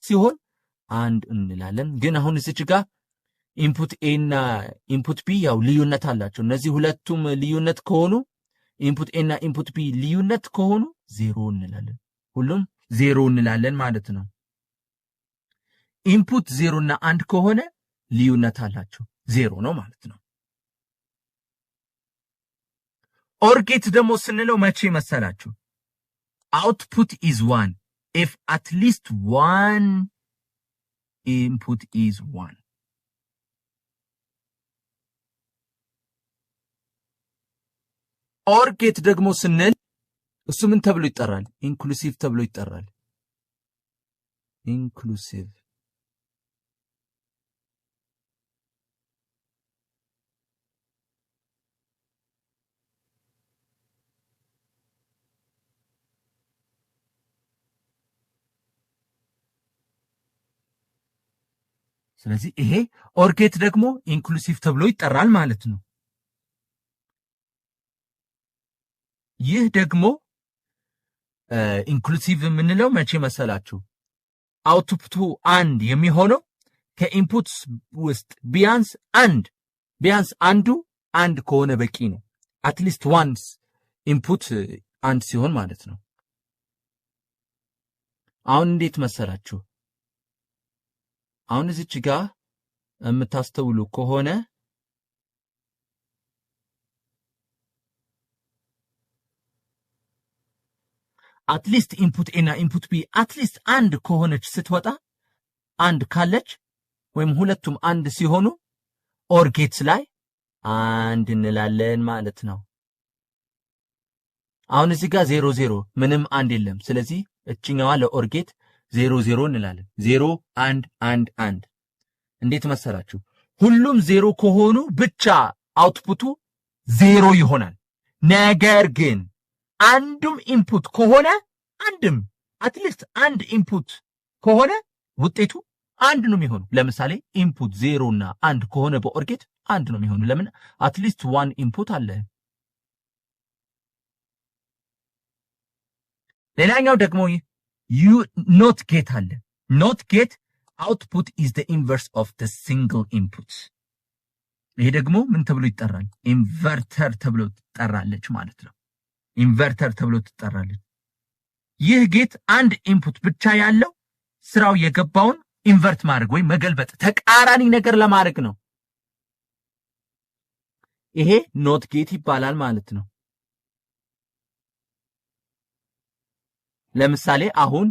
ሲሆን አንድ እንላለን። ግን አሁን እዚች ጋር ኢንፑት ኤ እና ኢንፑት ቢ ያው ልዩነት አላቸው። እነዚህ ሁለቱም ልዩነት ከሆኑ ኢንፑት ኤ እና ኢንፑት ቢ ልዩነት ከሆኑ 0 እንላለን። ሁሉም 0 እንላለን ማለት ነው። ኢንፑት 0 እና 1 ከሆነ ልዩነት አላቸው 0 ነው ማለት ነው። ኦር ጌት ደግሞ ስንለው መቼ መሰላችሁ? output is 1 if at least one input is 1. ኦር ጌት ደግሞ ስንል እሱ ምን ተብሎ ይጠራል? ኢንክሉሲቭ ተብሎ ይጠራል። ኢንክሉሲቭ ስለዚህ ይሄ ኦር ጌት ደግሞ ኢንክሉሲቭ ተብሎ ይጠራል ማለት ነው። ይህ ደግሞ ኢንክሉሲቭ የምንለው መቼ መሰላችሁ? አውትፑቱ 1 የሚሆነው ከኢንፑት ውስጥ ቢያንስ አንዱ 1 ከሆነ በቂ ነው። አትሊስት ዋንስ ኢንፑት 1 ሲሆን ማለት ነው። አሁን እንዴት መሰላችሁ? አሁን እዚች ጋር የምታስተውሉ ከሆነ አትሊስት ኢንፑት ኤ እና ኢንፑት ቢ አትሊስት 1 ከሆነች ስትወጣ 1 ካለች ወይም ሁለቱም 1 ሲሆኑ ኦር ጌትስ ላይ 1 እንላለን ማለት ነው። አሁን እዚህ ጋር 0 0 ምንም 1 የለም። ስለዚህ እቺኛዋ ለኦር ጌት 0 0 እንላለን። 0 1 1 1 እንዴት መሰላችሁ? ሁሉም 0 ከሆኑ ብቻ አውትፑቱ 0 ይሆናል። ነገር ግን አንዱም ኢንፑት ከሆነ አንድም አትሊስት 1 ኢንፑት ከሆነ ውጤቱ 1 ነው የሚሆነው። ለምሳሌ ኢንፑት 0 እና 1 ከሆነ በኦር ጌት 1 ነው የሚሆነው። ለምን? አትሊስት 1 ኢንፑት አለ። ሌላኛው ደግሞ ኖት ጌት አለ። ኖት ጌት output is the inverse of the single input. ይሄ ደግሞ ምን ተብሎ ይጠራል? ኢንቨርተር ተብሎ ትጠራለች ማለት ነው። ኢንቨርተር ተብሎ ትጠራለች። ይህ ጌት 1 ኢንፑት ብቻ ያለው ስራው የገባውን ኢንቨርት ማድረግ ወይ መገልበጥ ተቃራኒ ነገር ለማድረግ ነው። ይሄ ኖት ጌት ይባላል ማለት ነው። ለምሳሌ አሁን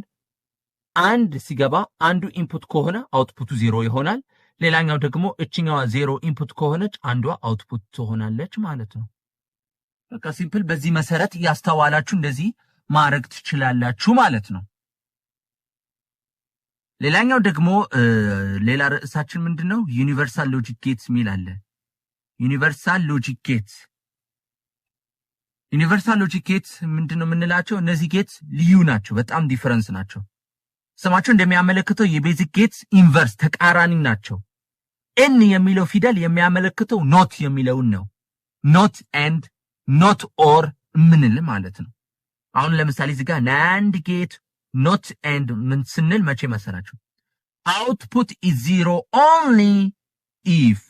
1 ሲገባ አንዱ ኢንፑት ከሆነ አውትፑቱ 0 ይሆናል። ሌላኛው ደግሞ እቺኛዋ 0 ኢንፑት ከሆነች አንዷ አውትፑት ትሆናለች ማለት ነው። በቃ ሲምፕል። በዚህ መሰረት ያስተዋላችሁ እንደዚህ ማድረግ ትችላላችሁ ማለት ነው። ሌላኛው ደግሞ ሌላ ርዕሳችን ምንድነው? ዩኒቨርሳል ሎጂክ ጌትስ ሚል አለ። ዩኒቨርሳል ሎጂክ ጌትስ ምንድነው የምንላቸው? እነዚህ ጌትስ ልዩ ናቸው፣ በጣም ዲፈረንስ ናቸው። ስማቸው እንደሚያመለክተው የቤዚክ ጌትስ ኢንቨርስ ተቃራኒ ናቸው። ኤን የሚለው ፊደል የሚያመለክተው ኖት የሚለውን ነው። ኖት ኤንድ ኖት ኦር ምንል ማለት ነው። አሁን ለምሳሌ እዚህ ጋር ናንድ ጌት ኖት ኤንድ ምን ስንል መቼ መሰላችሁ? output is 0 only if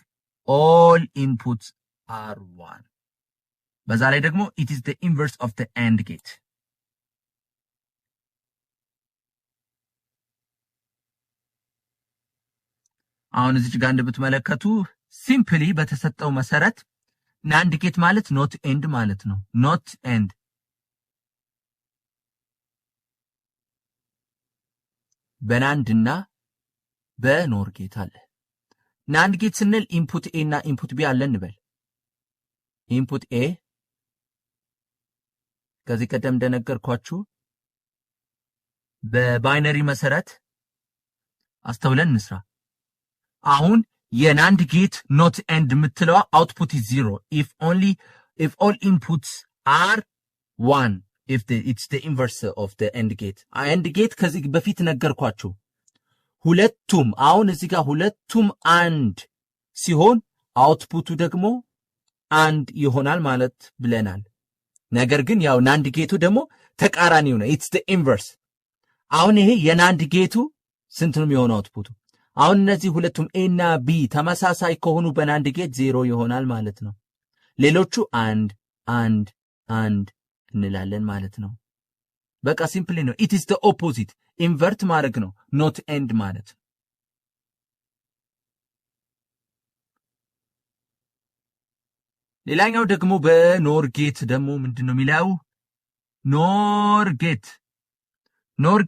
all inputs are 1. በዛ ላይ ደግሞ it is the inverse of the AND gate. አሁን እዚህ ጋር እንደምትመለከቱ ሲምፕሊ በተሰጠው መሰረት ናንድ ጌት ማለት ኖት ኤንድ ማለት ነው። ኖት ኤንድ በናንድ እና በኖር ጌት አለ። ናንድ ጌት ስንል ኢንፑት ኤ እና ኢንፑት ቢ አለ እንበል። ኢንፑት ኤ ከዚህ ቀደም እንደነገርኳችሁ በባይነሪ መሰረት አስተውለን እንስራ። አሁን የናንድ ጌት ኖት ኤንድ የምትለዋ output is 0 if all inputs are 1 it's the inverse of the AND gate. AND gate ከዚህ በፊት ነገርኳችሁ። ሁለቱም አሁን እዚህ ጋር ሁለቱም አንድ ሲሆን አውትፑቱ ደግሞ አንድ ይሆናል ማለት ብለናል። ነገር ግን ያው ናንድ ጌቱ ደግሞ ተቃራኒው ነው። it's the inverse። አሁን ይሄ የናንድ ጌቱ ስንት ነው የሚሆነው አውትፑቱ? አሁን እነዚህ ሁለቱም ኤ እና ቢ ተመሳሳይ ከሆኑ በናንድ ጌት 0 ይሆናል ማለት ነው። ሌሎቹ አንድ እንላለን ማለት ነው። በቃ ሲምፕሊ ነው። ኢት ኢዝ ዘ ኦፖዚት ኢንቨርት ማድረግ ነው ኖት ኤንድ ማለት። ሌላኛው ደግሞ በኖር ጌት ደግሞ ምንድነው የሚለው? ኖር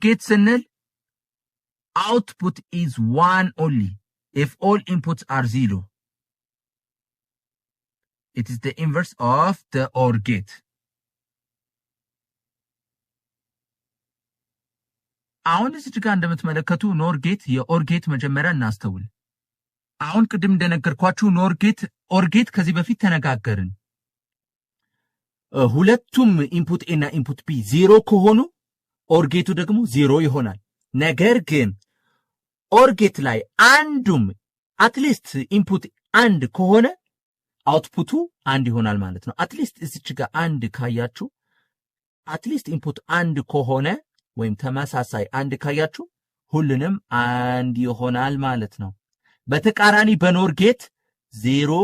ጌት ስንል output is 1 only if all inputs are 0. It is the inverse of the OR gate. አሁን እዚህ ጋር እንደምትመለከቱ ኖር ጌት የኦር ጌት መጀመሪያ እናስተውል። አሁን ቅድም እንደነገርኳችሁ ኖር ጌት ኦር ጌት ከዚህ በፊት ተነጋገርን። ሁለቱም ኢንፑት ኤ እና ኢንፑት ቢ 0 ከሆኑ ኦር ጌቱ ደግሞ 0 ይሆናል። ነገር ግን ኦር ጌት ላይ አንዱም አትሊስት ኢንፑት አንድ ከሆነ አውትፑቱ አንድ ይሆናል ማለት ነው። አትሊስት እዚች ጋር አንድ ካያችሁ አትሊስት ኢንፑት አንድ ከሆነ ወይም ተመሳሳይ አንድ ካያችሁ ሁሉንም አንድ ይሆናል ማለት ነው። በተቃራኒ በኖር ጌት 0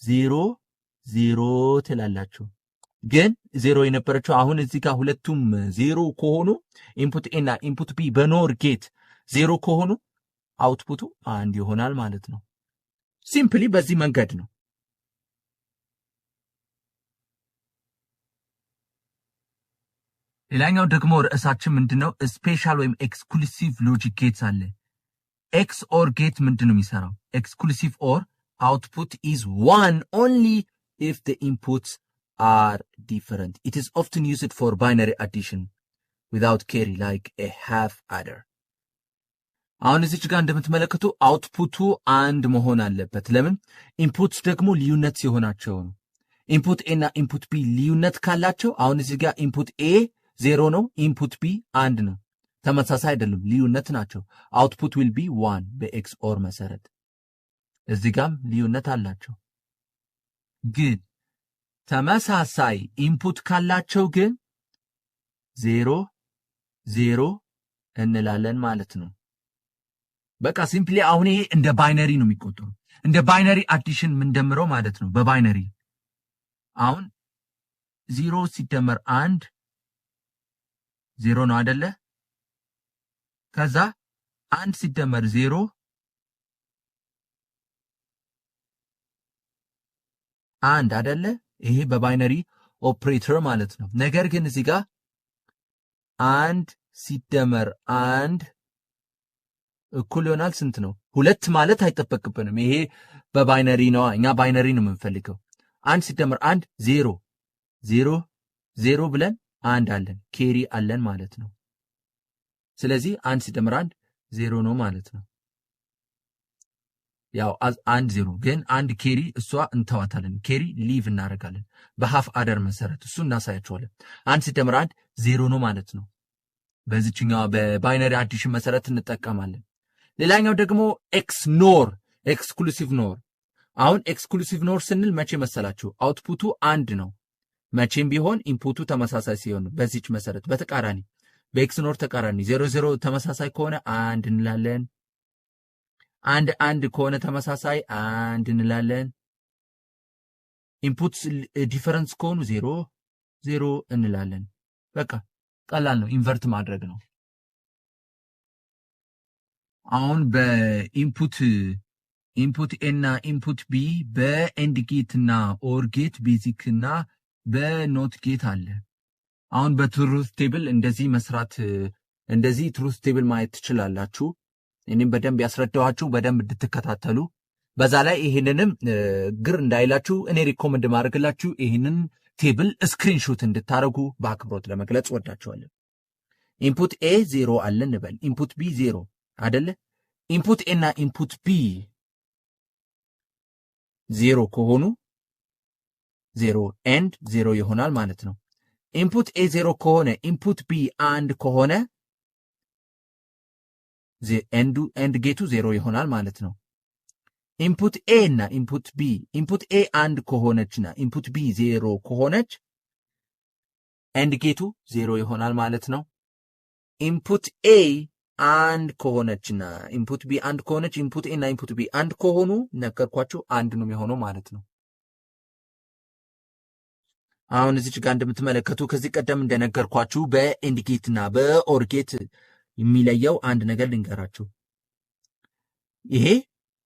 0 0 ትላላችሁ። ግን 0 የነበረችው አሁን እዚህ ጋር ሁለቱም 0 ከሆኑ ኢንፑት ኤ እና ኢንፑት ቢ በኖር ጌት 0 ከሆኑ አውትፑቱ አንድ ይሆናል ማለት ነው። ሲምፕሊ በዚህ መንገድ ነው። ሌላኛው ደግሞ ርዕሳችን ምንድነው? ስፔሻል ወይም ኤክስክሉሲቭ ሎጂክ ጌትስ አለ። ኤክስ ኦር ጌት ምንድነው የሚሰራው? ኤክስክሉሲቭ ኦር output is 1 only if the inputs are different. It is often used for binary addition without carry like a half adder. አሁን እዚህ ጋር እንደምትመለከቱ አውትፑቱ አንድ መሆን አለበት። ለምን? ኢንፑትስ ደግሞ ልዩነት ሲሆናቸው ነው። ኢንፑት ኤ እና ኢንፑት ቢ ልዩነት ካላቸው አሁን እዚህ ጋር ኢንፑት ኤ 0 ነው፣ ኢንፑት ቢ 1 ነው። ተመሳሳይ አይደሉም፣ ልዩነት ናቸው። አውትፑት will be 1 በኤክስ ኦር መሰረት። እዚህ ጋርም ልዩነት አላቸው። ግን ተመሳሳይ ኢንፑት ካላቸው ግን 0 0 እንላለን ማለት ነው። በቃ ሲምፕሊ አሁን ይሄ እንደ ባይነሪ ነው የሚቆጠረው። እንደ ባይነሪ አዲሽን ምንደምረው ማለት ነው። በባይነሪ አሁን 0 ሲደመር 1 0 ነው አይደለ? ከዛ 1 ሲደመር 0 1 አይደለ? ይሄ በባይነሪ ኦፕሬተር ማለት ነው። ነገር ግን እዚህ ጋር 1 ሲደመር 1 እኩል ይሆናል ስንት ነው? 2 ማለት አይጠበቅብንም። ይሄ በባይነሪ ነው። እኛ ባይነሪ ነው የምንፈልገው። 1 ሲደመር 1 0 0 0 ብለን 1 አለን፣ ኬሪ አለን ማለት ነው። ስለዚህ 1 ሲደመር 1 0 ነው ማለት ነው። ያው 1 0 ግን 1 ኬሪ እሷ እንተዋታለን። ኬሪ ሊቭ እናደርጋለን በሃፍ አደር መሰረት። እሱ እናሳያቸዋለን። 1 ሲደመር 1 0 ነው ማለት ነው። በዚህኛው በባይነሪ አዲሽን መሰረት እንጠቀማለን። ሌላኛው ደግሞ ኤክስ ኖር ኤክስክሉሲቭ ኖር። አሁን ኤክስክሉሲቭ ኖር ስንል መቼ መሰላችሁ? አውትፑቱ አንድ ነው መቼም ቢሆን ኢንፑቱ ተመሳሳይ ሲሆን በዚች መሰረት። በተቃራኒ በኤክስ ኖር ተቃራኒ 0 0 ተመሳሳይ ከሆነ 1 እንላለን። 1 1 ከሆነ ተመሳሳይ 1 እንላለን። ኢንፑትስ ዲፈረንስ ከሆኑ 0 0 እንላለን። በቃ ቀላል ነው፣ ኢንቨርት ማድረግ ነው። አሁን በኢንፑት ኤ እና ኢንፑት ቢ በኤንድ ጌት እና ኦር ጌት ቤዚክ እና በኖት ጌት አለ። አሁን በትሩዝ ቴብል እንደዚህ መስራት እንደዚህ ትሩዝ ቴብል ማየት ትችላላችሁ። እኔም በደንብ ያስረዳኋችሁ በደንብ እንድትከታተሉ። በዛ ላይ ይሄንንም ግር እንዳይላችሁ እኔ ሪኮመንድ ማድረግላችሁ ይሄንን ቴብል ስክሪንሾት እንድታረጉ በአክብሮት ለመግለጽ ወዳችኋለሁ። ኢንፑት ኤ 0 አለ እንበል። ኢንፑት ቢ 0 አይደለ? ኢንፑት ኤ እና ኢንፑት ቢ 0 ከሆኑ 0 ኤንድ 0 ይሆናል ማለት ነው። ኢንፑት ኤ 0 ከሆነ ኢንፑት ቢ 1 ከሆነ ኤንድ ጌቱ 0 ይሆናል ማለት ነው። ኢንፑት ኤ እና ኢንፑት ቢ ኢንፑት ኤ 1 ከሆነችና ኢንፑት ቢ 0 ከሆነች ኤንድ ጌቱ 0 ይሆናል ማለት ነው። ኢንፑት ኤ አንድ ከሆነችና ኢንፑት ቢ አንድ ከሆነች ኢንፑት ኤ እና ኢንፑት ቢ አንድ ከሆኑ ነገርኳችሁ አንድ ነው የሚሆነው ማለት ነው። አሁን እዚህ ጋር እንደምትመለከቱ ከዚህ ቀደም እንደነገርኳችሁ በኤንድ ጌት እና በኦር ጌት የሚለየው አንድ ነገር ልንገራችሁ። ይሄ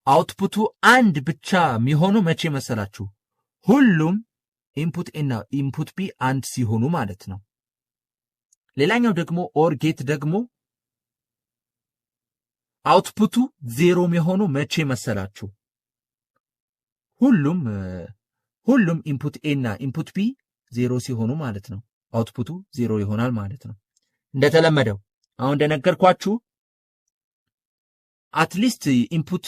አውትፑቱ አንድ ብቻ የሚሆነው መቼ መሰላችሁ? ሁሉም ኢንፑት ኤ እና ኢንፑት ቢ አንድ ሲሆኑ ማለት ነው። ሌላኛው ደግሞ ኦር ጌት ደግሞ አውትፑቱ ዜሮ የሚሆነው መቼ መሰላችሁ? ሁሉም ኢንፑት ኤ እና ኢንፑት ቢ ዜሮ ሲሆኑ ማለት ነው። አውትፑቱ ዜሮ ይሆናል ማለት ነው። እንደተለመደው አሁን እንደነገርኳችሁ አትሊስት ኢንፑት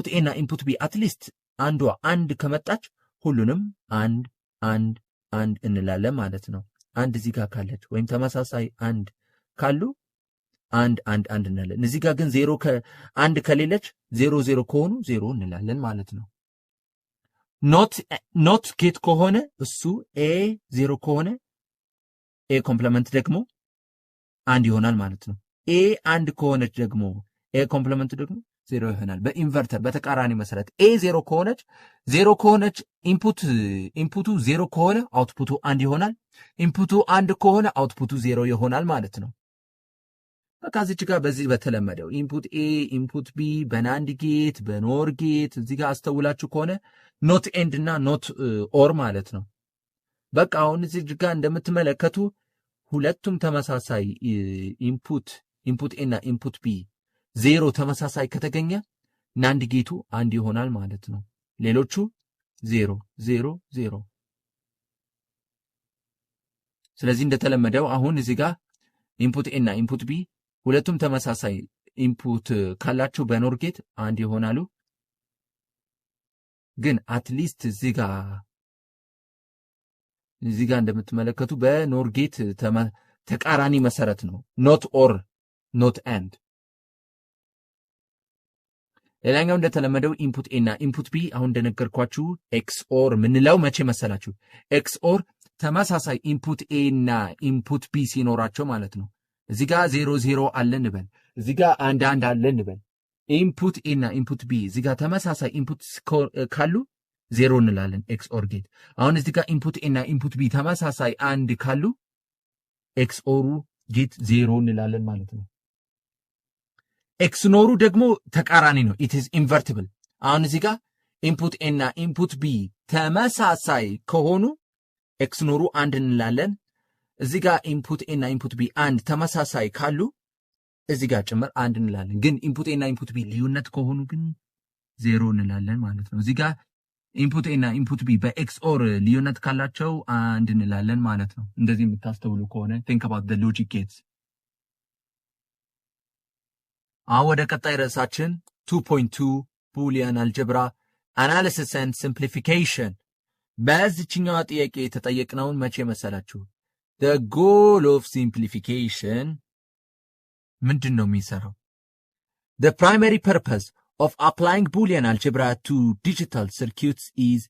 ኤ እና ኢንፑት ቢ አትሊስት አንዷ አንድ ከመጣች ሁሉንም አንድ አንድ አንድ እንላለን ማለት ነው። አንድ እዚህ ጋር ካለች ወይም ተመሳሳይ አንድ ካሉ አንድ አንድ አንድ እንላለን። እዚህ ጋር ግን ዜሮ አንድ ከሌለች ዜሮ ዜሮ ከሆኑ ዜሮ እንላለን ማለት ነው። ኖት ጌት ከሆነ እሱ ኤ ዜሮ ከሆነ ኤ ኮምፕሊመንት ደግሞ አንድ ይሆናል ማለት ነው። ኤ አንድ ከሆነች ደግሞ ኤ ኮምፕሊመንት ደግሞ ዜሮ ይሆናል። በኢንቨርተር በተቃራኒ መሰረት ኤ ዜሮ ከሆነች ኢንፑቱ ዜሮ ከሆነ አውትፑቱ አንድ ይሆናል። ኢንፑቱ አንድ ከሆነ አውትፑቱ ዜሮ ይሆናል ማለት ነው። በቃ እዚች ጋር በዚህ በተለመደው ኢንፑት ኤ ኢንፑት ቢ በናንድ ጌት በኖር ጌት እዚህ ጋር አስተውላችሁ ከሆነ ኖት ኤንድ እና ኖት ኦር ማለት ነው። በቃ አሁን እዚህ ጋር እንደምትመለከቱ ሁለቱም ተመሳሳይ ኢንፑት ኤ እና ኢንፑት ቢ ዜሮ ተመሳሳይ ከተገኘ ናንድ ጌቱ አንድ ይሆናል ማለት ነው። ሌሎቹ ዜሮ ዜሮ ዜሮ። ስለዚህ እንደተለመደው አሁን እዚህ ጋር ኢንፑት ኤ እና ኢንፑት ቢ ሁለቱም ተመሳሳይ ኢንፑት ካላቸው በኖር ጌት አንድ ይሆናሉ። ግን አትሊስት እዚህ ጋር እንደምትመለከቱ በኖር ጌት ተቃራኒ መሰረት ነው። ኖት ኦር ኖት ኤንድ። ሌላኛው እንደተለመደው ኢንፑት ኤ እና ኢንፑት ቢ አሁን እንደነገርኳችሁ ኤክስ ኦር ምንለው መቼ መሰላችሁ? ኤክስ ኦር ተመሳሳይ ኢንፑት ኤ እና ኢንፑት ቢ ሲኖራቸው ማለት ነው። እዚህ ጋር 0 0 አለ እንበል፣ እዚህ ጋር 1 1 አለ እንበል። ኢንፑት ኤ እና ኢንፑት ቢ እዚህ ጋር ተመሳሳይ ኢንፑት ካሉ 0 እንላለን ኤክስ ኦር ጌት። አሁን እዚህ ጋር ኢንፑት ኤ እና ኢንፑት ቢ ተመሳሳይ አንድ ካሉ ኤክስ ኦሩ ጌት 0 እንላለን ማለት ነው። ኤክስ ኖሩ ደግሞ ተቃራኒ ነው። ኢት ኢዝ ኢንቨርቲብል። አሁን እዚህ ጋር ኢንፑት ኤ እና ኢንፑት ቢ ተመሳሳይ ከሆኑ ኤክስ ኖሩ አንድ እንላለን። እዚህ ጋር ኢንፑት ኤ እና ኢንፑት ቢ አንድ ተመሳሳይ ካሉ እዚህ ጋር ጭምር አንድ እንላለን። ግን ኢንፑት ኤ እና ኢንፑት ቢ ልዩነት ከሆኑ ግን 0 እንላለን ማለት ነው። እዚህ ጋር ኢንፑት ኤ እና ኢንፑት ቢ በኤክስ ኦር ልዩነት ካላቸው አንድ እንላለን ማለት ነው። እንደዚህ የምታስተውሉ ከሆነ think about the logic gates። አሁን ወደ ቀጣይ ርዕሳችን 2.2 ቡሊያን አልጀብራ አናሊሲስ ኤንድ ሲምፕሊፊኬሽን። በዚህኛው ጥያቄ የተጠየቅነውን መቼ መሰላችሁ? the goal of simplification ምንድን ነው የሚሰራው? the primary purpose of applying Boolean algebra to digital circuits is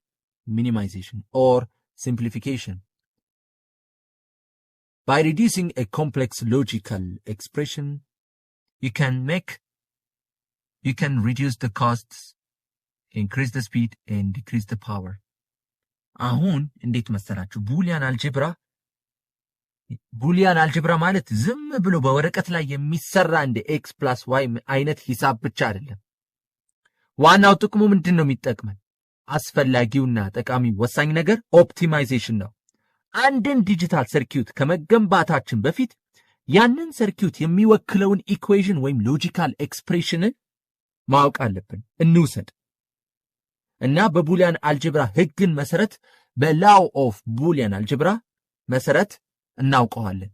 minimization or simplification. By reducing a complex logical expression, you can reduce the costs, increase the speed, and decrease the power. አሁን እንዴት መሰላችሁ? ቡሊያን አልጀብራ ማለት ዝም ብሎ በወረቀት ላይ የሚሰራ እንደ ኤክስ ፕላስ ዋይ አይነት ሂሳብ ብቻ አይደለም። ዋናው ጥቅሙ ምንድን ነው የሚጠቅመን? አስፈላጊውና ጠቃሚ ወሳኝ ነገር ኦፕቲማይዜሽን ነው። አንድን ዲጂታል ሰርኪዩት ከመገንባታችን በፊት ያንን ሰርኪዩት የሚወክለውን ኢኩዌሽን ወይም ሎጂካል ኤክስፕሬሽንን ማወቅ አለብን። እንውሰድ እና በቡሊያን አልጀብራ ህግን መሰረት በላው ኦፍ ቡሊያን አልጀብራ መሰረት እናውቀዋለን።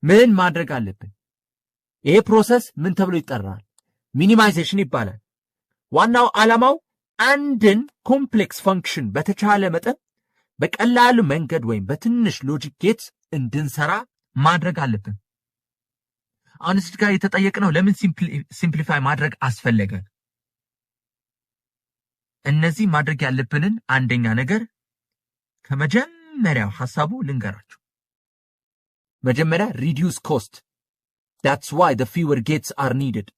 ምን ማድረግ አለብን? ይሄ ፕሮሰስ ምን ተብሎ ይጠራል? ሚኒማይዜሽን ይባላል። ዋናው ዓላማው አንድን ኮምፕሌክስ ፈንክሽን በተቻለ መጠን በቀላሉ መንገድ ወይም በትንሽ ሎጂክ ጌትስ እንድንሰራ ማድረግ አለብን። አሁን እዚህ ጋር የተጠየቅነው ለምን ሲምፕሊፋይ ማድረግ አስፈለገ? እነዚህ ማድረግ ያለብንን አንደኛ ነገር ከመጀመሪያው ሐሳቡ ልንገራችሁ። መጀመሪያ ሪዲዩስ ኮስት that's why the fewer gates are needed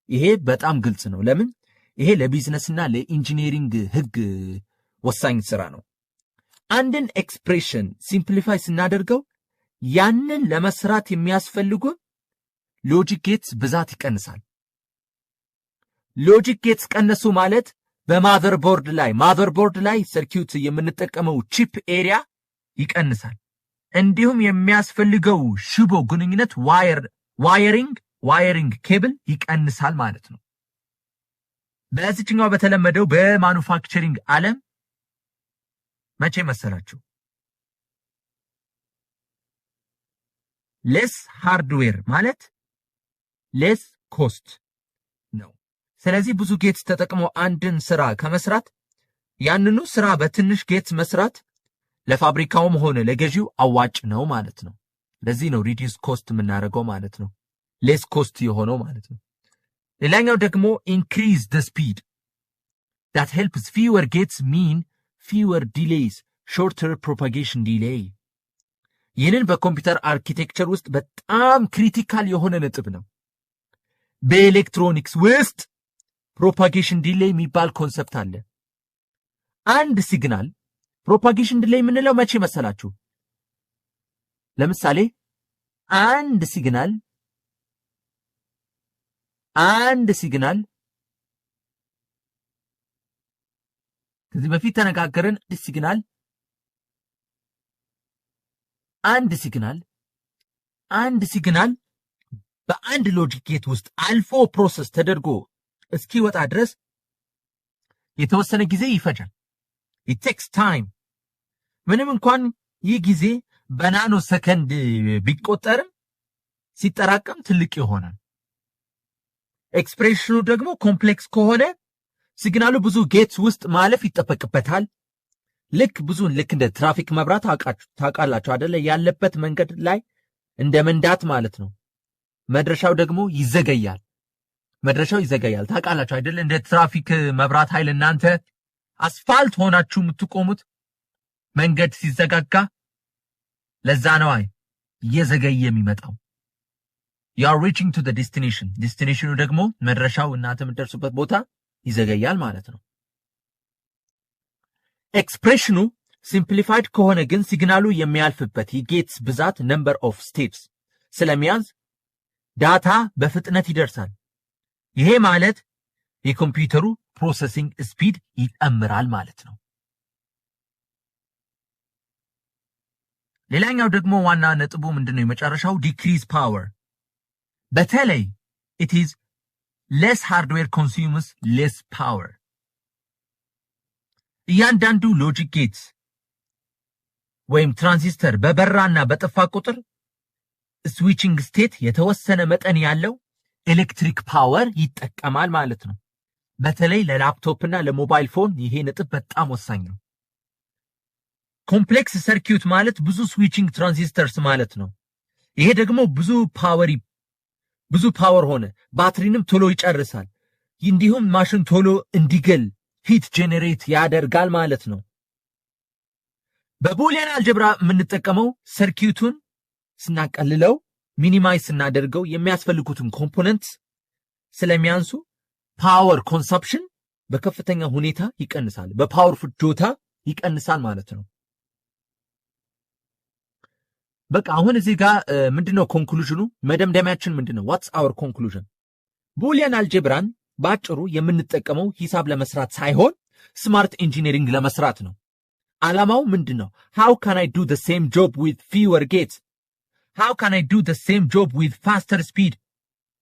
ይሄ በጣም ግልጽ ነው ለምን ይሄ ለቢዝነስና ለኢንጂነሪንግ ህግ ወሳኝ ስራ ነው አንድን ኤክስፕሬሽን ሲምፕሊፋይ ስናደርገው ያንን ለመስራት የሚያስፈልጉ ሎጂክ ጌትስ ብዛት ይቀንሳል ሎጂክ ጌትስ ቀነሱ ማለት በማዘርቦርድ ላይ ሰርኪዩት የምንጠቀመው ቺፕ ኤሪያ ይቀንሳል እንዲሁም የሚያስፈልገው ሽቦ ግንኙነት ዋየሪንግ ኬብል ይቀንሳል ማለት ነው በዚህኛው በተለመደው በማኑፋክቸሪንግ ዓለም መቼ መሰላችሁ ሌስ ሃርድዌር ማለት ሌስ ኮስት ነው ስለዚህ ብዙ ጌትስ ተጠቅሞ አንድን ስራ ከመስራት ያንኑ ስራ በትንሽ ጌትስ መስራት ለፋብሪካውም ሆነ ለገዢው አዋጭ ነው ማለት ነው ለዚህ ነው ሪዲዩስ ኮስት የምናደርገው ማለት ነው ሌስ ኮስት የሆነው ማለት ነው ሌላኛው ደግሞ increase the speed that helps fewer gates mean fewer delays shorter propagation delay ይህንን በኮምፒውተር አርኪቴክቸር ውስጥ በጣም ክሪቲካል የሆነ ነጥብ ነው በኤሌክትሮኒክስ ውስጥ ፕሮፓጌሽን ዲሌይ የሚባል ኮንሰፕት አለ አንድ ሲግናል ፕሮፓጌሽን ዲሌይ የምንለው መቼ መሰላችሁ ለምሳሌ አንድ ሲግናል ከዚህ በፊት ተነጋገርን አንድ ሲግናል በአንድ ሎጂክ ጌት ውስጥ አልፎ ፕሮሰስ ተደርጎ እስኪወጣ ድረስ የተወሰነ ጊዜ ይፈጃል it takes time ምንም እንኳን ይህ ጊዜ በናኖ ሰከንድ ቢቆጠርም ሲጠራቀም ትልቅ ይሆናል ኤክስፕሬሽኑ ደግሞ ኮምፕሌክስ ከሆነ ሲግናሉ ብዙ ጌትስ ውስጥ ማለፍ ይጠበቅበታል ልክ እንደ ትራፊክ መብራት ታውቃላችሁ አይደለ ያለበት መንገድ ላይ እንደ መንዳት ማለት ነው መድረሻው ደግሞ ይዘገያል ታውቃላችሁ አይደለ እንደ ትራፊክ መብራት ኃይል እናንተ አስፋልት ሆናችሁ የምትቆሙት መንገድ ሲዘጋጋ ለዛ ነው እየዘገየ የሚመጣው you are reaching to the destination ደግሞ መድረሻው እናንተ የምትደርሱበት ቦታ ይዘገያል ማለት ነው ኤክስፕሬሽኑ ሲምፕሊፋይድ ከሆነ ግን ሲግናሉ የሚያልፍበት የጌትስ ብዛት number of steps ስለሚያዝ ዳታ በፍጥነት ይደርሳል ይሄ ማለት የኮምፒውተሩ ፕሮሰሲንግ ስፒድ ይጨምራል ማለት ነው ሌላኛው ደግሞ ዋና ነጥቡ ምንድነው የመጨረሻው ዲክሪዝ ፓወር በተለይ it is less hardware consumes less power እያንዳንዱ ሎጂክ ጌትስ ወይም ትራንዚስተር በበራና በጠፋ ቁጥር ስዊቺንግ ስቴት የተወሰነ መጠን ያለው ኤሌክትሪክ ፓወር ይጠቀማል ማለት ነው በተለይ ለላፕቶፕ እና ለሞባይል ፎን ይሄ ነጥብ በጣም ወሳኝ ነው ኮምፕሌክስ ሰርኪዩት ማለት ብዙ ስዊቺንግ ትራንዚስተርስ ማለት ነው ይሄ ደግሞ ብዙ ፓወር ሆነ ባትሪንም ቶሎ ይጨርሳል እንዲሁም ማሽን ቶሎ እንዲገል ሂት ጄኔሬት ያደርጋል ማለት ነው በቡሊያን አልጀብራ የምንጠቀመው ሰርኪዩቱን ስናቀልለው ሚኒማይዝ ስናደርገው የሚያስፈልጉትን ኮምፖነንትስ ስለሚያንሱ ፓወር ኮንሰፕሽን በከፍተኛ ሁኔታ ይቀንሳል በፓወር ፍጆታ ይቀንሳል ማለት ነው በቃ አሁን እዚህ ጋር ምንድነው ኮንክሉዥኑ መደምደሚያችን ምንድነው what's our conclusion ቡሊያን አልጀብራን ባጭሩ የምንጠቀመው ሂሳብ ለመስራት ሳይሆን ስማርት ኢንጂነሪንግ ለመስራት ነው ዓላማው ምንድነው how can I do the same job with fewer gates how can I do the same job with faster speed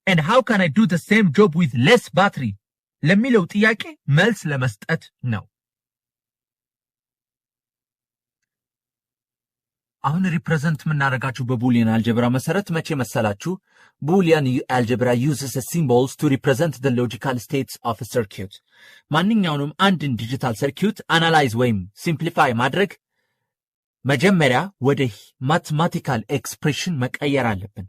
and how can I do the same job with less battery ለሚለው ጥያቄ መልስ ለመስጠት ነው አሁን ሪፕሬዘንት ምናረጋችሁ በቡሊያን አልጀብራ መሰረት መቼ መሰላችሁ Boolean algebra uses symbols to represent the logical states of a circuit. ማንኛውንም አንድን ዲጂታል ሰርኪዩት አናላይዝ ወይም ሲምፕሊፋይ ማድረግ መጀመሪያ ወደ ማቴማቲካል ኤክስፕሬሽን መቀየር አለብን።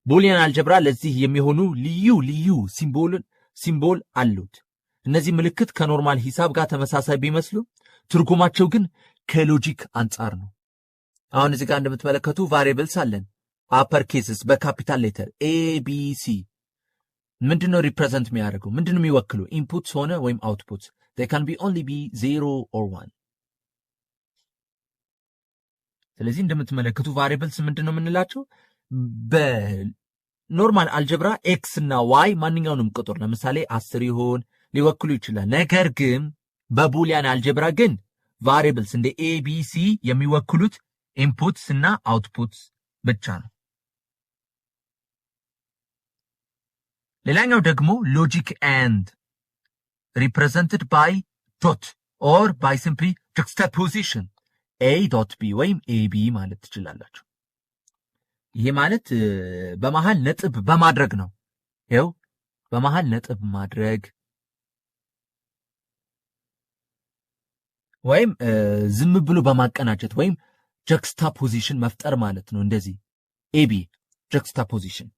Boolean algebra ለዚህ የሚሆኑ ልዩ ሲምቦል አሉት። እነዚህ ምልክት ከኖርማል ሂሳብ ጋር ተመሳሳይ ቢመስሉ ትርጉማቸው ግን ከሎጂክ አንጻር ነው። አሁን እዚህ ጋር እንደምትመለከቱ ቫሪያብልስ አለን። አፐር ኬስስ በካፒታል ሌተር ኤቢሲ ምንድነው ሪፕሬዘንት የሚያደርገው? ምንድነው የሚወክሉ? ኢንፑትስ ሆነ ወይም አውትፑትስ they can be only be 0 or 1። ስለዚህ እንደምትመለከቱ ቫሪያብልስ ምንድነው የምንላቸው? በኖርማል አልጀብራ ኤክስ እና ዋይ ማንኛውንም ቁጥር ለምሳሌ 10 ይሆን ሊወክሉ ይችላል። ነገር ግን በቡሊያን አልጀብራ ግን ቫሪያብልስ እንደ ኤቢሲ የሚወክሉት ኢንፑትስ እና አውትፑትስ ብቻ ነው። ሌላኛው ደግሞ ሎጂክ ኤንድ represented by dot or by simply juxtaposition a dot b ወይም ab ማለት ትችላላችሁ። ይሄ ማለት በመሃል ነጥብ በማድረግ ነው። ይኸው በመሃል ነጥብ ማድረግ ወይም ዝም ብሎ በማቀናጀት ወይም juxtaposition መፍጠር ማለት ነው። እንደዚህ ab juxtaposition።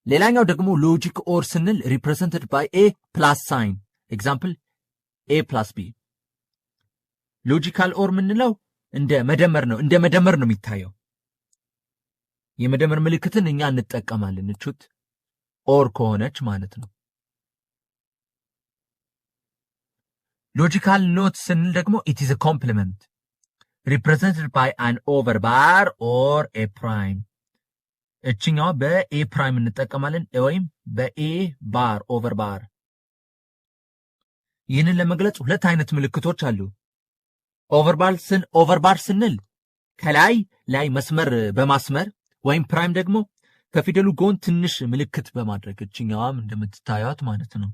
ሌላኛው ደግሞ ሎጂክ ኦር ስንል represented by a plus sign example a plus b። ሎጂካል ኦር ምንለው እንደ መደመር ነው የሚታየው። የመደመር ምልክትን እኛ እንጠቀማለን እቹት ኦር ከሆነች ማለት ነው። ሎጂካል ኖት ስንል ደግሞ it is a complement represented by an over bar or a prime። እችኛው በኤ ፕራይም እንጠቀማለን ወይም በኤ ባር ኦቨር ባር። ይህንን ለመግለጽ ሁለት አይነት ምልክቶች አሉ። ኦቨር ባር ስንል ከላይ ላይ መስመር በማስመር ወይም ፕራይም ደግሞ ከፊደሉ ጎን ትንሽ ምልክት በማድረግ እችኛዋም እንደምትታዩት ማለት ነው።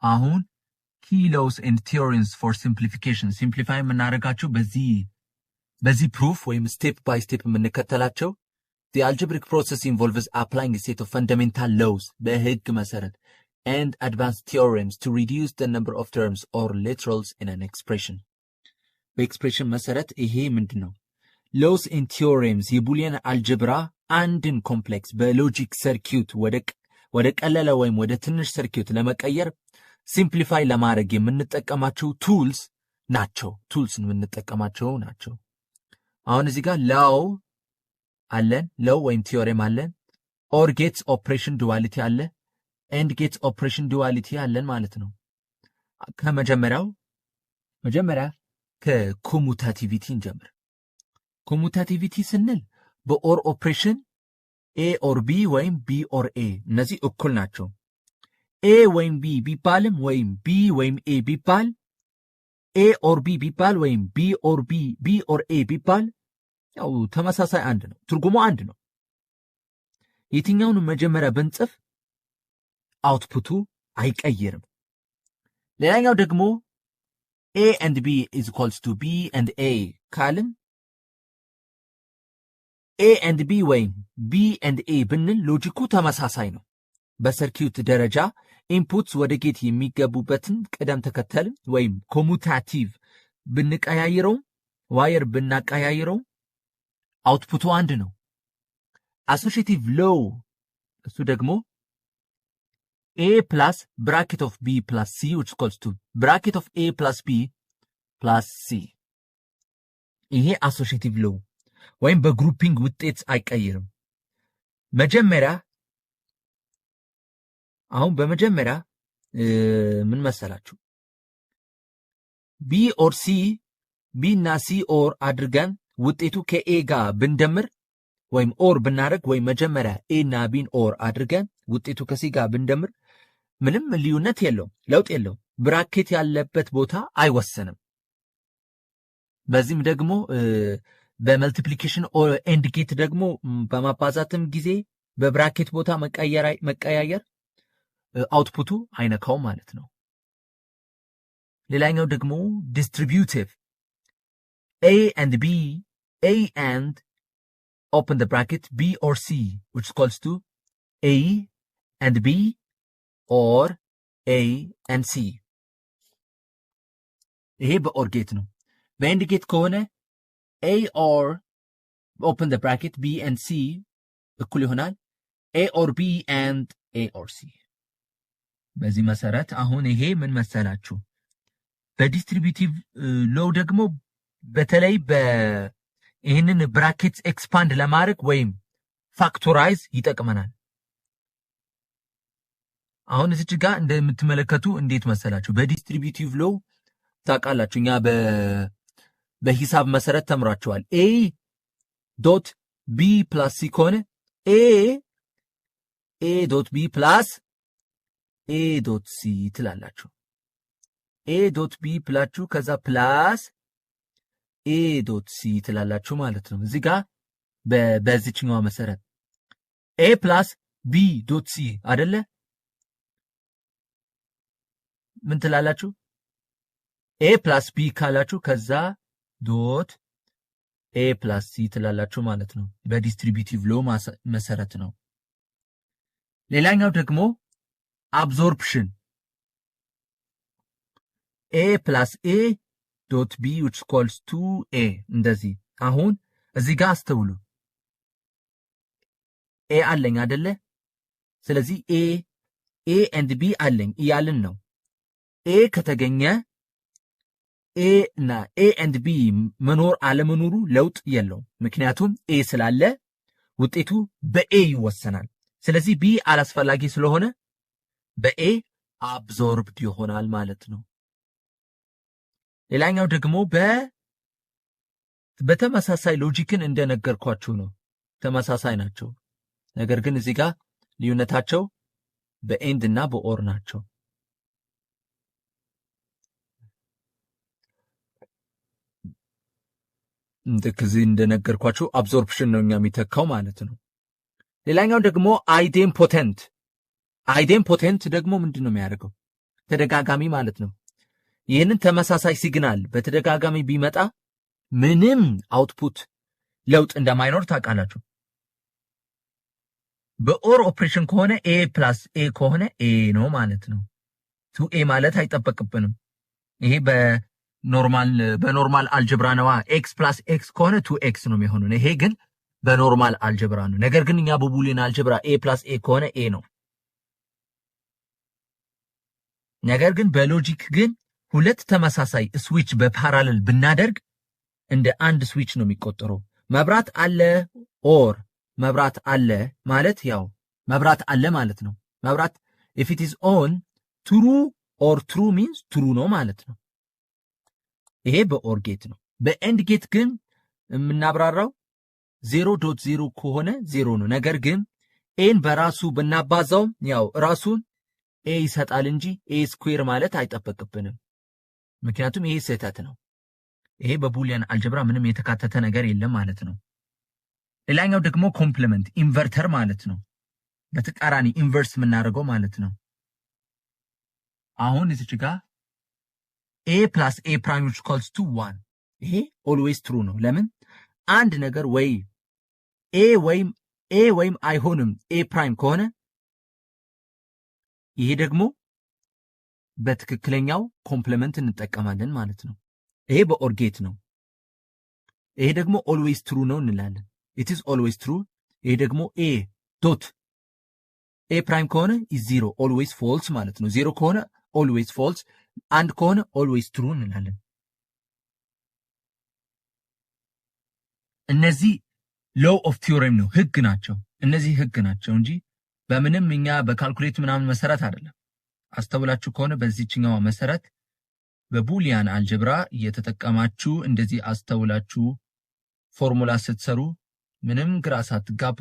አሁን key laws and theorems for simplification simplify የምናደርጋቸው በዚህ proof ወይም step by step የምንከተላቸው the algebraic process involves applying a set of fundamental laws በህግ መሰረት and advanced theorems to reduce the number of terms or literals in an expression። በኤክስፕሬሽን መሰረት ይሄ ምንድነው? laws and theorems የቡሊያን አልጀብራ አንድን ኮምፕሌክስ በሎጂክ ሰርኪዩት ወደ ቀለለ ወይም ወደ ትንሽ ሰርኪዩት ለመቀየር ሲምፕሊፋይ ለማድረግ የምንጠቀማቸው ቱልስ ናቸው። አሁን እዚህ ጋር ላው አለን፣ ላው ወይም ቲዮሬም አለን፣ ኦር ጌትስ ኦፕሬሽን ዱዋሊቲ አለ፣ ኤንድ ጌትስ ኦፕሬሽን ዱዋሊቲ አለን ማለት ነው። መጀመሪያ ከኮሙታቲቪቲ እንጀምር። ኮሙታቲቪቲ ስንል በኦር ኦፕሬሽን ኤ ኦር ቢ ወይም ቢ ኦር ኤ እነዚህ እኩል ናቸው። ኤ ወይም ቢ ቢባልም ወይም ቢ ወይም ኤ ቢባል ኤ ኦር ቢ ቢባል ወይም ቢ ኦር ኤ ቢባል ያው ተመሳሳይ አንድ ነው፣ ትርጉሙ አንድ ነው። የትኛውንም መጀመሪያ ብንጽፍ አውትፑቱ አይቀየርም። ሌላኛው ደግሞ ኤ and b is equals to b and a ካልን ኤ and b ወይም b and a ብንል ሎጂኩ ተመሳሳይ ነው። በሰርኪዩት ደረጃ ኢንፑትስ ወደ ጌት የሚገቡበትን ቅደም ተከተል ወይም ኮሙታቲቭ ብንቀያይረው ዋየር ብናቀያይረው አውትፑቱ አንድ ነው። አሶሺዬቲቭ ሎው እሱ ደግሞ a plus bracket of b plus c which equals to bracket of a plus b plus c። ይሄ አሶሺዬቲቭ ሎው ወይም በግሩፒንግ ውጤት አይቀይርም። በመጀመሪያ ምን መሰላችሁ? ቢ ኦር ሲ ቢ እና ሲ ኦር አድርገን ውጤቱ ከኤ ጋር ብንደምር ወይም ኦር ብናደርግ ወይም መጀመሪያ ኤ እና ቢን ኦር አድርገን ውጤቱ ከሲ ጋር ብንደምር ምንም ልዩነት የለውም፣ ለውጥ የለውም። ብራኬት ያለበት ቦታ አይወሰንም። በዚህም ደግሞ በመልቲፕሊኬሽን ኦር ኤንድ ጌት ደግሞ በማባዛትም ጊዜ በብራኬት ቦታ መቀያየር አውትፑቱ አይነካው ማለት ነው። ሌላኛው ደግሞ ዲስትሪቢዩቲቭ a and b a and open the bracket b or c which is equals to a and b or a and c። ይሄ በኦር ጌት ነው። በኤንድ ጌት ከሆነ a or open the bracket b and c እኩል ይሆናል a or b and a or c። በዚህ መሰረት አሁን ይሄ ምን መሰላችሁ በዲስትሪቢዩቲቭ ሎው ደግሞ በተለይ ይህንን ብራኬት ኤክስፓንድ ለማድረግ ወይም ፋክቶራይዝ ይጠቅመናል። አሁን እዚህ ጋር እንደምትመለከቱ እንዴት መሰላችሁ በዲስትሪቢዩቲቭ ሎው ታውቃላችሁ እኛ በሂሳብ መሰረት ተምራችኋል። a ዶት b ፕላስ c ከሆነ a ዶት b ፕላስ a ዶት c ትላላችሁ። a ዶት b ብላችሁ ከዛ ፕላስ a ዶት c ትላላችሁ ማለት ነው። እዚህ ጋር በዚህኛው መሰረት a ፕላስ b ዶት c አይደለ ምን ትላላችሁ a ፕላስ b ካላችሁ ከዛ ዶት a ፕላስ c ትላላችሁ ማለት ነው። በዲስትሪቢዩቲቭ ሎው መሰረት ነው። ሌላኛው ደግሞ አብዞርፕሽን a ፕላስ a ዶት b which equals to a እንደዚህ። አሁን እዚህ ጋር አስተውሉ a አለኝ አይደለ ስለዚህ a and b አለኝ እያልን ነው። a ከተገኘ a እና a and b መኖር አለመኖሩ ለውጥ የለውም። ምክንያቱም a ስላለ ውጤቱ በa ይወሰናል። ስለዚህ b አላስፈላጊ ስለሆነ በa አብዞርብድ ይሆናል ማለት ነው። ሌላኛው ደግሞ በተመሳሳይ ሎጂክን እንደነገርኳችሁ ነው። ተመሳሳይ ናቸው። ነገር ግን እዚህ ጋር ልዩነታቸው በኤንድ እና በኦር ናቸው። እንደዚህ እንደነገርኳችሁ አብዞርፕሽን ነው እኛ የሚተካው ማለት ነው። ሌላኛው ደግሞ አይዴምፖቴንት ደግሞ ምንድን ነው የሚያደርገው ተደጋጋሚ ማለት ነው። ይህንን ተመሳሳይ ሲግናል በተደጋጋሚ ቢመጣ ምንም አውትፑት ለውጥ እንደማይኖር ታውቃላችሁ። በኦር ኦፕሬሽን ከሆነ a ፕላስ a ከሆነ a ነው ማለት ነው። 2a ማለት አይጠበቅብንም። ይሄ በኖርማል አልጀብራ ነው። x ፕላስ x ከሆነ 2x ነው የሚሆነው። ይሄ ግን በኖርማል አልጀብራ ነው። ነገር ግን እኛ በቡሊየን አልጀብራ a ፕላስ a ከሆነ a ነው። ነገር ግን በሎጂክ ግን ሁለት ተመሳሳይ ስዊች በፓራለል ብናደርግ እንደ አንድ ስዊች ነው የሚቆጠረው። መብራት አለ ኦር መብራት አለ ማለት ያው መብራት አለ ማለት ነው። መብራት if it is on true or true means true ነው ማለት ነው። ይሄ በኦር ጌት ነው። በኤንድ ጌት ግን የምናብራራው 0.0 ከሆነ 0 ነው። ነገር ግን ኤን በራሱ ብናባዛው ያው ራሱን ኤ ይሰጣል እንጂ ኤ ስኩዌር ማለት አይጠበቅብንም። ምክንያቱም ይሄ ስህተት ነው። ይሄ በቡሊየን አልጀብራ ምንም የተካተተ ነገር የለም ማለት ነው። ሌላኛው ደግሞ ኮምፕሊመንት ኢንቨርተር ማለት ነው። በተቃራኒ ኢንቨርስ የምናደርገው ማለት ነው። አሁን እዚህ ጋር a plus a prime which equals to 1 ይሄ always true ነው። ለምን አንድ ነገር ወይ a ወይም አይሆንም a prime ከሆነ ይሄ ደግሞ በትክክለኛው ኮምፕሊመንት እንጠቀማለን ማለት ነው። ይሄ በኦር ጌት ነው። ይሄ ደግሞ always true ነው እንላለን። it is always true። ይሄ ደግሞ a ዶት a prime ከሆነ is 0 always false ማለት ነው። 0 ከሆነ always false፣ አንድ ከሆነ always true እንላለን። እነዚህ law of theorem ነው፣ ህግ ናቸው። እነዚህ ህግ ናቸው እንጂ በምንም እኛ በካልኩሌት ምናምን መሰረት አይደለም። አስተውላችሁ ከሆነ በዚህኛው መሰረት በቡሊያን አልጀብራ እየተጠቀማችሁ እንደዚህ አስተውላችሁ ፎርሙላ ስትሰሩ ምንም ግራ ሳትጋቡ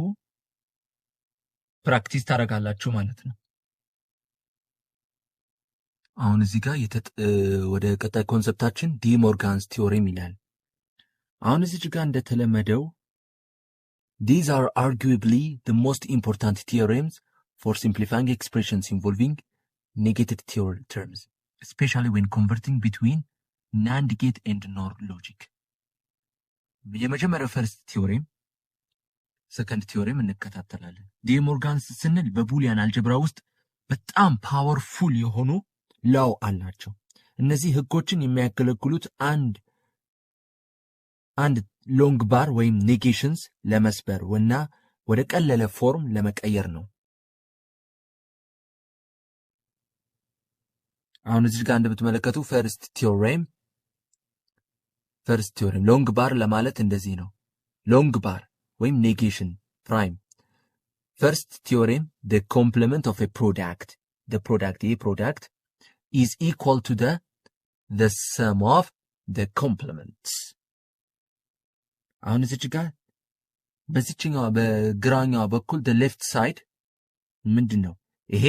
ፕራክቲስ ታደርጋላችሁ ማለት ነው። አሁን እዚህ ጋር ወደ ቀጣይ ኮንሰፕታችን ዲ ሞርጋንስ ቲዮሬም ይላል። አሁን እዚህ ጋር እንደተለመደው these are arguably the most important theorems for simplifying expressions involving negative terms, especially when converting between NAND gate and NOR logic. የመጀመሪያው ፈርስት ቲዮሬም ሰከንድ ቲዮሬም እንከታተላለን። ዲ ሞርጋንስ ስንል በቡሊያን አልጀብራ ውስጥ በጣም ፓወርፉል የሆኑ ላው አላቸው። እነዚህ ህጎችን የሚያገለግሉት አንድ ሎንግ ባር ወይም ኔጌሽንስ ለመስበር እና ወደ ቀለለ ፎርም ለመቀየር ነው። አሁን እዚህ ጋር እንደምትመለከቱ ፈርስት ቲዮሬም ሎንግ ባር ለማለት እንደዚህ ነው። ሎንግ ባር ወይም ኔጌሽን ፕራይም ፈርስት ቲዮሬም the complement of a product ይህ product is equal to the sum of the complements። አሁን እዚህ ጋር በዚህኛው በግራኛው በኩል the left side ምንድነው? ይሄ